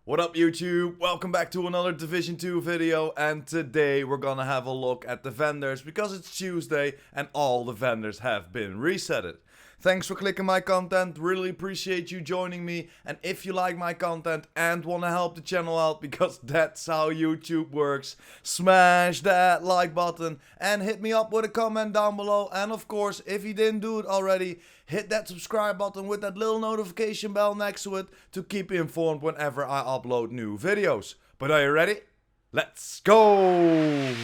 What up YouTube? Welcome back to another Division 2 video, and today we're gonna have a look at the vendors because it's Tuesday and all the vendors have been resetted. Thanks for clicking my content, really appreciate you joining me, and if you like my content and wanna help the channel out because that's how YouTube works, smash that like button and hit me up with a comment down below, and of course if you didn't do it already, hit that subscribe button with that little notification bell next to it to keep you informed whenever I upload new videos. But are you ready? Let's go!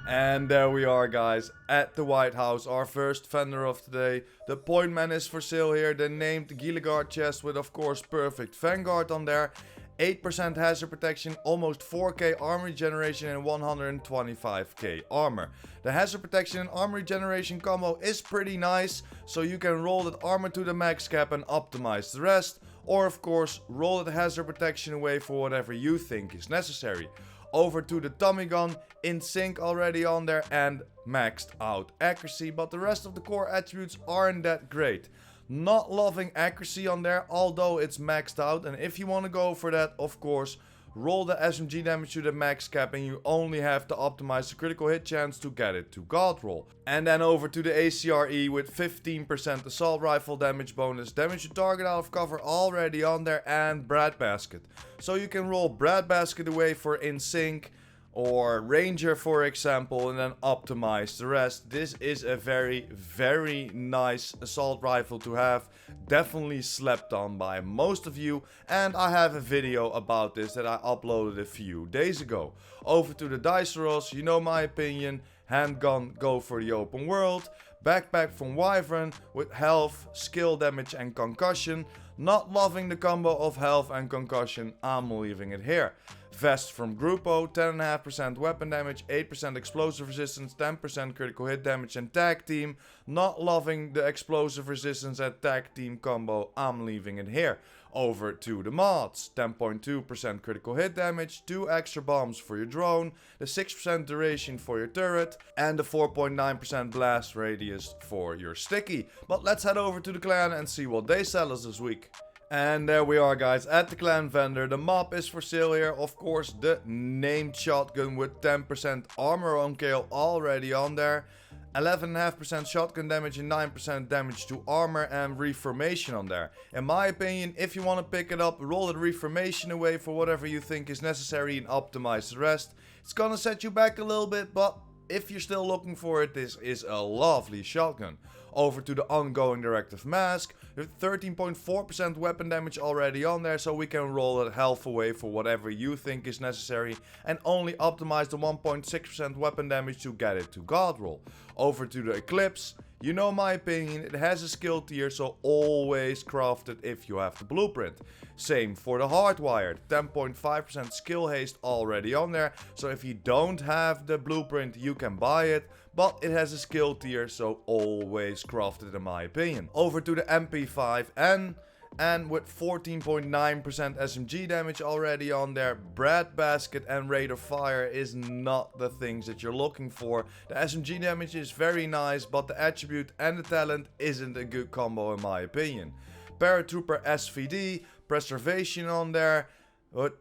And there we are, guys, at the White House, our first vendor of today. The point man is for sale here, the named Gilligard chest with of course perfect Vanguard on there. 8% hazard protection, almost 4k armor regeneration and 125k armor. The hazard protection and armor regeneration combo is pretty nice, so you can roll that armor to the max cap and optimize the rest. Or of course, roll that hazard protection away for whatever you think is necessary. Over to the Tommy gun, in sync already on there and maxed out accuracy, but the rest of the core attributes aren't that great. Not loving accuracy on there, although it's maxed out, and if you want to go for that, of course, roll the SMG damage to the max cap and you only have to optimize the critical hit chance to get it to God roll. And then over to the ACRE with 15% assault rifle damage bonus, damage to target out of cover already on there, and breadbasket. So you can roll breadbasket away for in sync or ranger for example, and then optimize the rest. This is a very nice assault rifle to have, definitely slept on by most of you, and I have a video about this that I uploaded a few days ago. Over to the dice rolls, you know my opinion, handgun, go for the open world. Backpack from Wyvern with health, skill damage and concussion. Not loving the combo of health and concussion, I'm leaving it here. Vest from GOOO, 10.5% weapon damage, 8% explosive resistance, 10% critical hit damage and tag team. Not loving the explosive resistance and tag team combo, I'm leaving it here. Over to the mods, 10.2% critical hit damage, 2 extra bombs for your drone, the 6% duration for your turret, and the 4.9% blast radius for your sticky. But let's head over to the clan and see what they sell us this week. And there we are, guys, at the clan vendor. The mop is for sale here, of course, the named shotgun with 10% armor on kill already on there. 11.5% shotgun damage and 9% damage to armor and reformation on there. In my opinion, if you want to pick it up, roll the reformation away for whatever you think is necessary and optimize the rest. It's gonna set you back a little bit, but if you're still looking for it, this is a lovely shotgun. Over to the ongoing directive mask, with 13.4% weapon damage already on there, so we can roll that health away for whatever you think is necessary and only optimize the 1.6% weapon damage to get it to God roll. Over to the Eclipse, you know my opinion, it has a skill tier, so always craft it if you have the blueprint. Same for the Hardwired, 10.5% skill haste already on there, so if you don't have the blueprint you can buy it, but it has a skill tier, so always craft it in my opinion. Over to the MP5N, and with 14.9% SMG damage already on there, breadbasket and rate of fire is not the things that you're looking for. The SMG damage is very nice, but the attribute and the talent isn't a good combo in my opinion. Paratrooper SVD, preservation on there, but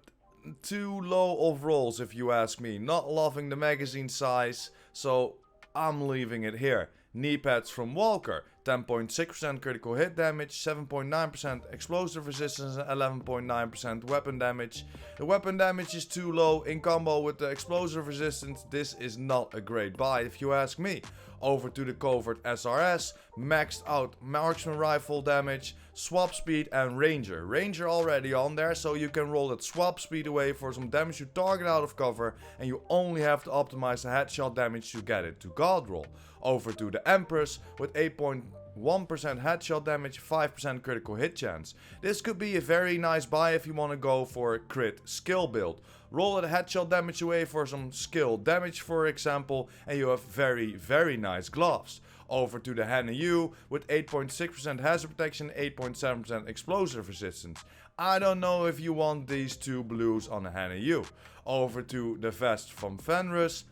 too low of rolls if you ask me. Not loving the magazine size, so I'm leaving it here. Knee pads from Walker, 10.6% critical hit damage, 7.9% explosive resistance and 11.9% weapon damage. The weapon damage is too low in combo with the explosive resistance. This is not a great buy if you ask me. Over to the Covert SRS, maxed out marksman rifle damage, swap speed and ranger. Ranger already on there, so you can roll that swap speed away for some damage to target out of cover, and you only have to optimize the headshot damage to get it to God roll. Over to the Empress with 8.1% headshot damage, 5% critical hit chance. This could be a very nice buy if you want to go for a crit skill build. Roll the headshot damage away for some skill damage for example, and you have very nice gloves. Over to the Hannah U with 8.6% hazard protection, 8.7% explosive resistance. I don't know if you want these two blues on the Hannah U. Over to the vest from Fenris.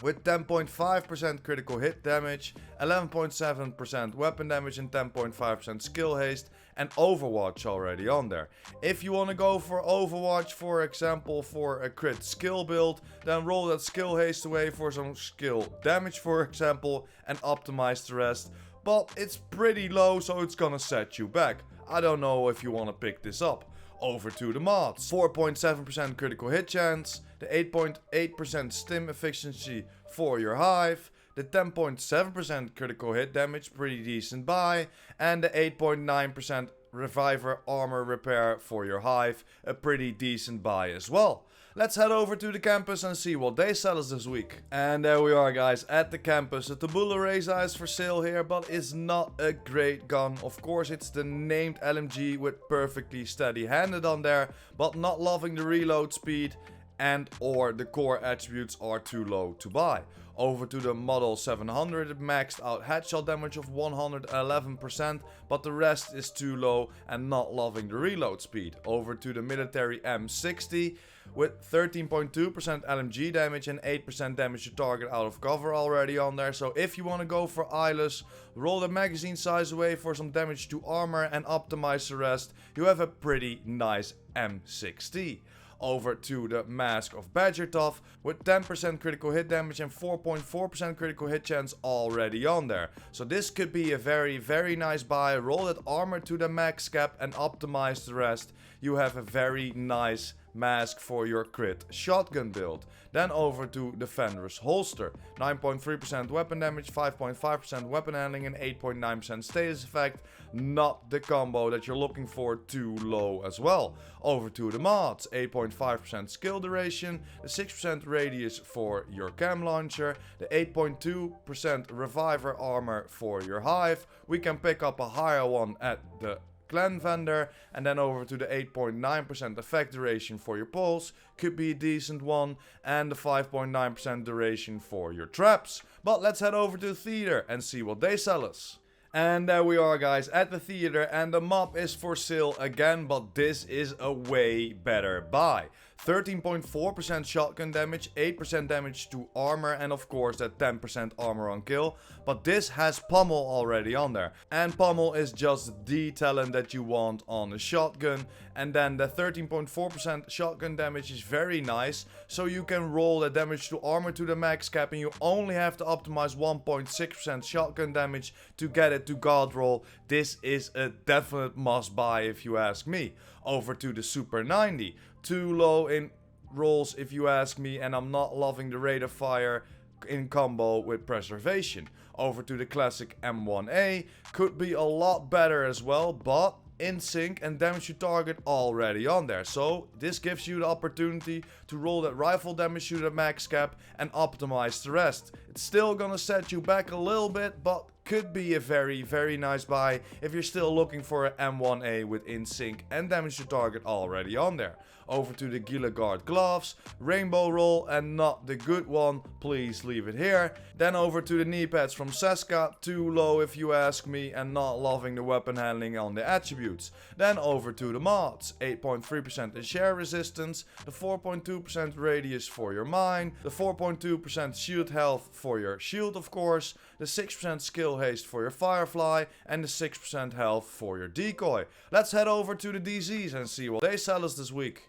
with 10.5% critical hit damage, 11.7% weapon damage and 10.5% skill haste, and Overwatch already on there. If you want to go for Overwatch, for example, for a crit skill build, then roll that skill haste away for some skill damage, for example, and optimize the rest. But it's pretty low, so it's gonna set you back. I don't know if you want to pick this up. Over to the mods. 4.7% critical hit chance, the 8.8% stim efficiency for your hive, the 10.7% critical hit damage, pretty decent buy, and the 8.9% reviver armor repair for your hive, a pretty decent buy as well. Let's head over to the campus and see what they sell us this week. And there we are, guys, at the campus. The Tabula Rasa is for sale here, but it's not a great gun. Of course, it's the named LMG with perfectly steady handed on there, but not loving the reload speed and or the core attributes are too low to buy. Over to the Model 700, maxed out headshot damage of 111%, but the rest is too low and not loving the reload speed. Over to the Military M60 with 13.2% LMG damage and 8% damage to target out of cover already on there. So if you want to go for eyeless, roll the magazine size away for some damage to armor and optimize the rest, you have a pretty nice M60. Over to the Mask of Badger Tough with 10% critical hit damage and 4.4% critical hit chance already on there. So this could be a very nice buy. Roll that armor to the max cap and optimize the rest. You have a very nice mask for your crit shotgun build. Then over to the Fenris holster. 9.3% weapon damage, 5.5% weapon handling and 8.9% status effect. Not the combo that you're looking for, too low as well. Over to the mods. 8.5% skill duration, the 6% radius for your cam launcher, the 8.2% reviver armor for your hive. We can pick up a higher one at the clan vendor, and then over to the 8.9% effect duration for your pulse, could be a decent one, and the 5.9% duration for your traps. But let's head over to the theater and see what they sell us. And there we are, guys, at the theater, and the mop is for sale again, but this is a way better buy. 13.4% shotgun damage, 8% damage to armor, and of course that 10% armor on kill. But this has pummel already on there. And pummel is just the talent that you want on a shotgun. And then the 13.4% shotgun damage is very nice. So you can roll the damage to armor to the max cap, and you only have to optimize 1.6% shotgun damage to get it to god roll. This is a definite must buy if you ask me. Over to the Super 90. Too low in rolls if you ask me, and I'm not loving the rate of fire in combo with preservation. Over to the classic M1A. Could be a lot better as well, but in sync and damage to target already on there. So this gives you the opportunity to roll that rifle damage to the max cap and optimize the rest. It's still gonna set you back a little bit, but could be a very nice buy if you're still looking for an M1A with in sync and damage to target already on there. Over to the Gilligard gloves, rainbow roll, and not the good one, please leave it here. Then over to the knee pads from Seska, too low if you ask me, and not loving the weapon handling on the attributes. Then over to the mods, 8.3% in share resistance, the 4.2% radius for your mine, the 4.2% shield health for your shield of course, the 6% skill haste for your firefly, and the 6% health for your decoy. Let's head over to the DZs and see what they sell us this week.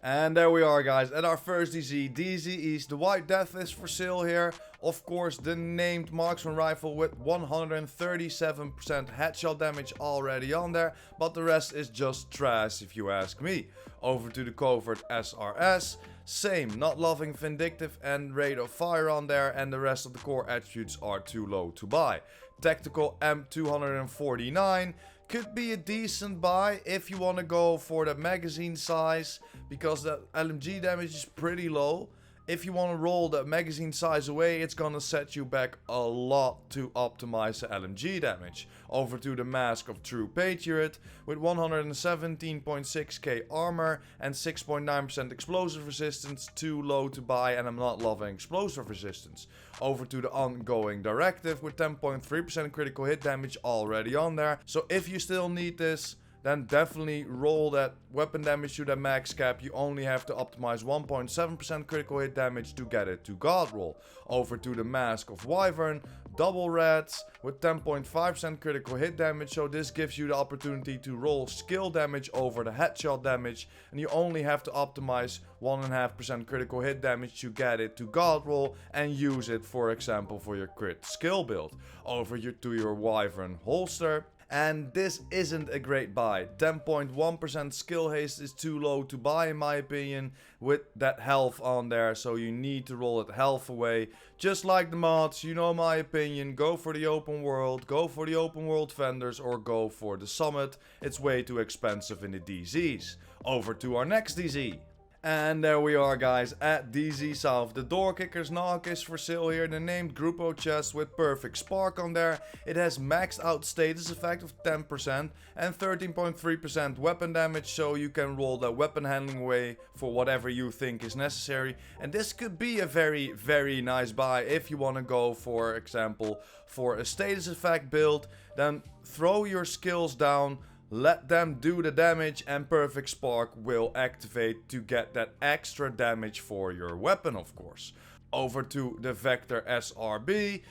And there we are, guys, at our first DZ, DZ East. The White Death is for sale here. Of course, the named marksman rifle with 137% headshot damage already on there, but the rest is just trash if you ask me. Over to the Covert SRS. Same, not loving vindictive and rate of fire on there, and the rest of the core attributes are too low to buy. Tactical M249 could be a decent buy if you want to go for the magazine size, because the LMG damage is pretty low. If you want to roll the magazine size away, it's gonna set you back a lot to optimize the LMG damage. Over to the Mask of True Patriot with 117.6k armor and 6.9% explosive resistance, too low to buy, and I'm not loving explosive resistance. Over to the Ongoing Directive with 10.3% critical hit damage already on there. So if you still need this, then definitely roll that weapon damage to the max cap. You only have to optimize 1.7% critical hit damage to get it to god roll. Over to the Mask of Wyvern, double reds with 10.5% critical hit damage, so this gives you the opportunity to roll skill damage over the headshot damage, and you only have to optimize 1.5% critical hit damage to get it to god roll and use it, for example, for your crit skill build. Over to your Wyvern holster. And this isn't a great buy. 10.1% skill haste is too low to buy in my opinion with that health on there. So you need to roll that health away. Just like the mods, you know my opinion. Go for the open world, go for the open world vendors, or go for the summit. It's way too expensive in the DZs. Over to our next DZ. And there we are, guys, at DZ South. The door kicker's knock is for sale here. The named Grupo chest with perfect spark on there. It has maxed out status effect of 10% and 13.3% weapon damage, so you can roll the weapon handling away for whatever you think is necessary. And this could be a very nice buy if you want to go, for example, for a status effect build. Then throw your skills down, let them do the damage, and Perfect Spark will activate to get that extra damage for your weapon, of course. Over to the Vector SRB.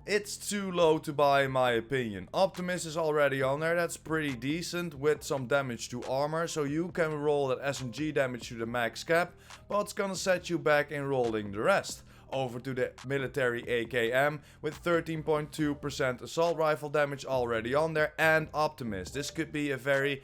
It's too low to buy in my opinion. Optimus is already on there, that's pretty decent with some damage to armor. So you can roll that SMG damage to the max cap, but it's gonna set you back in rolling the rest. Over to the military AKM with 13.2% assault rifle damage already on there, and Optimus. This could be a very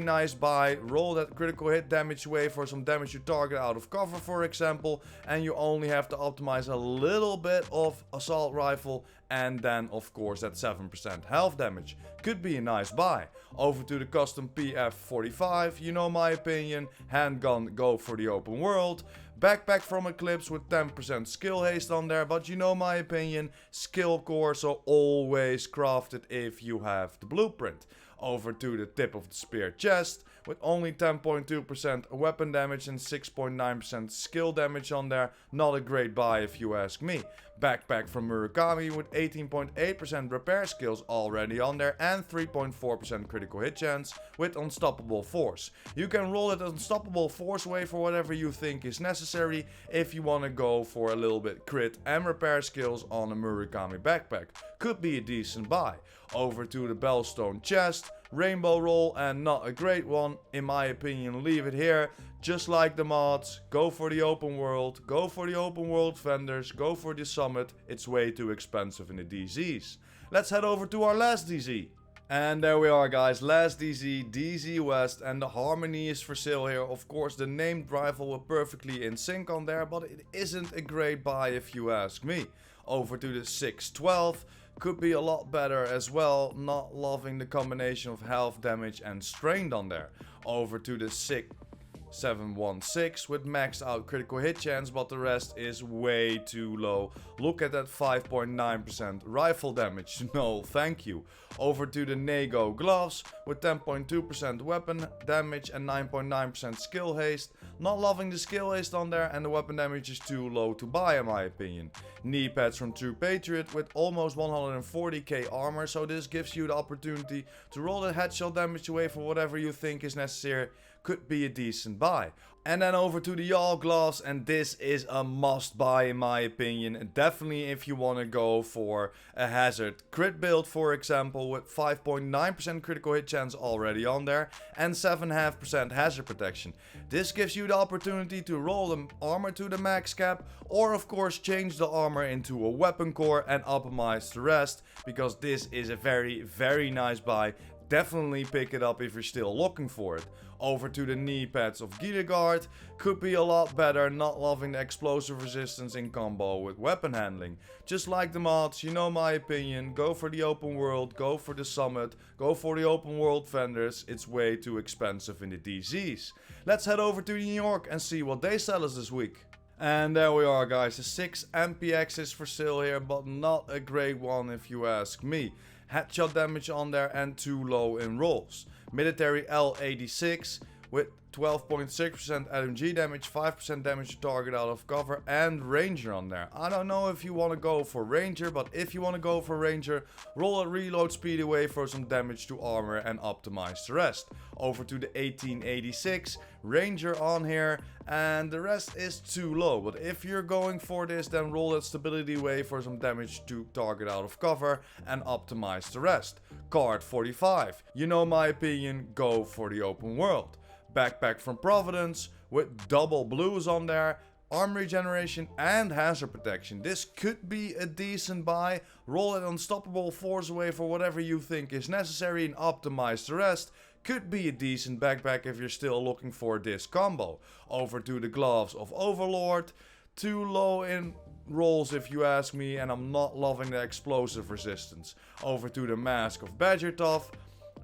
nice buy. Roll that critical hit damage away for some damage to target out of cover, for example, and you only have to optimize a little bit of assault rifle, and then of course that 7% health damage. Could be a nice buy. Over to the custom PF45, you know my opinion. Handgun, go for the open world. Backpack from Eclipse with 10% skill haste on there, but you know my opinion, skill core, so always craft it if you have the blueprint. Over to the tip of the spear chest with only 10.2% weapon damage and 6.9% skill damage on there. Not a great buy if you ask me. Backpack from Murakami with 18.8% repair skills already on there and 3.4% critical hit chance with unstoppable force. You can roll that unstoppable force away for whatever you think is necessary if you want to go for a little bit crit and repair skills on a Murakami backpack. Could be a decent buy. Over to the Bellstone chest. Rainbow roll, and not a great one in my opinion. Leave it here. Just like the mods, go for the open world, go for the open world vendors, go for the summit. It's way too expensive in the DZs. Let's head over to our last DZ. And there we are, guys, last DZ, DZ West, and the Harmony is for sale here. Of course, the named rifle were perfectly in sync on there, but it isn't a great buy if you ask me. Over to the 612. Could be a lot better as well. Not loving the combination of health damage and strained on there. Over to the 716 with maxed out critical hit chance, but the rest is way too low. Look at that 5.9% rifle damage. No, thank you. Over to the Nego gloves with 10.2% weapon damage and 9.9% skill haste. Not loving the skill haste on there, and the weapon damage is too low to buy in my opinion. Knee pads from True Patriot with almost 140k armor, so this gives you the opportunity to roll the headshot damage away for whatever you think is necessary. Could be a decent buy. And then over to the Yaahl gloves, and this is a must buy in my opinion. Definitely if you want to go for a hazard crit build, for example, with 5.9% critical hit chance already on there and 7.5% hazard protection. This gives you the opportunity to roll the armor to the max cap, or of course change the armor into a weapon core and optimize the rest, because this is a very nice buy. Definitely pick it up if you're still looking for it. Over to the knee pads of Guard. Could be a lot better. Not loving the explosive resistance in combo with weapon handling. Just like the mods, you know my opinion. Go for the open world, go for the summit, go for the open world vendors. It's way too expensive in the DZs. Let's head over to New York and see what they sell us this week. And there we are, guys. The 6 MPX is for sale here, but not a great one if you ask me. Headshot damage on there and too low in rolls. Military L86 with 12.6% LMG damage, 5% damage to target out of cover, and Ranger on there. I don't know if you want to go for Ranger, but if you want to go for Ranger, roll a reload speed away for some damage to armor and optimize the rest. Over to the 1886, Ranger on here, and the rest is too low. But if you're going for this, then roll that stability away for some damage to target out of cover and optimize the rest. Card 45, you know my opinion, go for the open world. Backpack from Providence with double blues on there, armor regeneration and hazard protection. This could be a decent buy. Roll it unstoppable force away for whatever you think is necessary and optimize the rest. Could be a decent backpack if you're still looking for this combo. Over to the gloves of Overlord. Too low in rolls if you ask me, and I'm not loving the explosive resistance. Over to the mask of Badgertough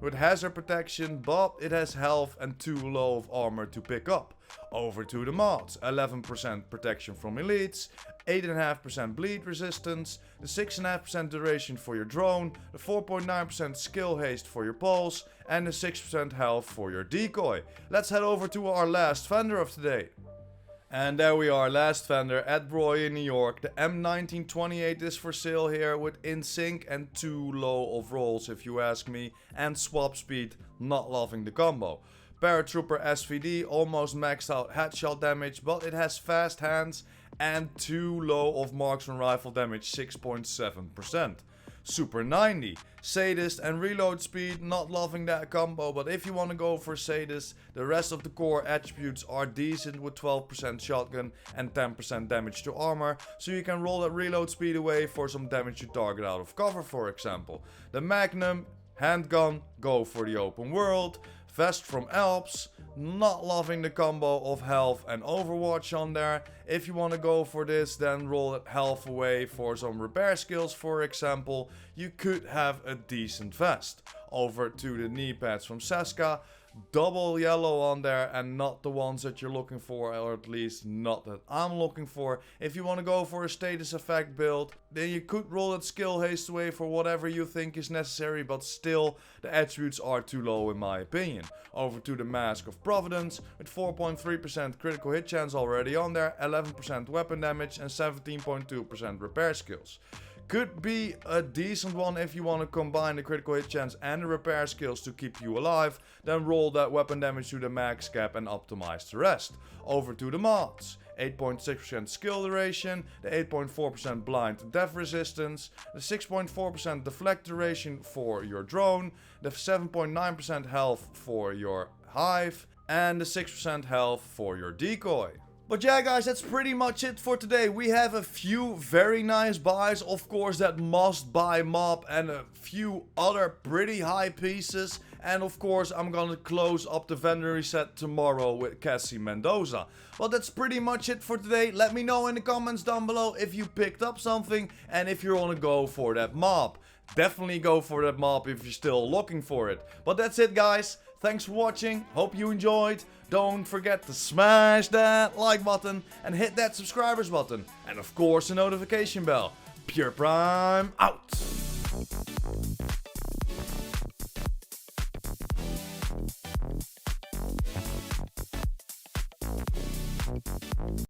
with hazard protection, but it has health and too low of armor to pick up. Over to the mods, 11% protection from elites, 8.5% bleed resistance, the 6.5% duration for your drone, the 4.9% skill haste for your pulse, and the 6% health for your decoy. Let's head over to our last vendor of today. And there we are, last vendor at Broy in New York. The M1928 is for sale here with in sync and too low of rolls if you ask me. And swap speed, not loving the combo. Paratrooper SVD, almost maxed out headshot damage, but it has fast hands and too low of marksman rifle damage, 6.7%. Super 90, Sadist and reload speed, not loving that combo, but if you want to go for Sadist, the rest of the core attributes are decent with 12% shotgun and 10% damage to armor, so you can roll that reload speed away for some damage to target out of cover, for example. The Magnum, handgun, go for the open world. Vest from Alps, not loving the combo of health and overwatch on there. If you want to go for this, then roll it health away for some repair skills, for example. You could have a decent vest. Over to the knee pads from Seska. Double yellow on there and not the ones that you're looking for, or at least not that I'm looking for. If you want to go for a status effect build, then you could roll that skill haste away for whatever you think is necessary, but still the attributes are too low in my opinion. Over to the Mask of Providence with 4.3% critical hit chance already on there, 11% weapon damage and 17.2% repair skills. Could be a decent one if you want to combine the critical hit chance and the repair skills to keep you alive. Then roll that weapon damage to the max cap and optimize the rest. Over to the mods. 8.6% skill duration, the 8.4% blind death resistance, the 6.4% deflect duration for your drone, the 7.9% health for your hive, and the 6% health for your decoy. But yeah guys, that's pretty much it for today. We have a few very nice buys, of course that must buy mob, and a few other pretty high pieces. And of course I'm gonna close up the vendor reset tomorrow with Cassie Mendoza. Well, that's pretty much it for today. Let me know in the comments down below if you picked up something and if you wanna go for that mob. Definitely go for that mob if you're still looking for it. But that's it guys. Thanks for watching, hope you enjoyed. Don't forget to smash that like button and hit that subscribers button. And of course the notification bell. PurePrime out!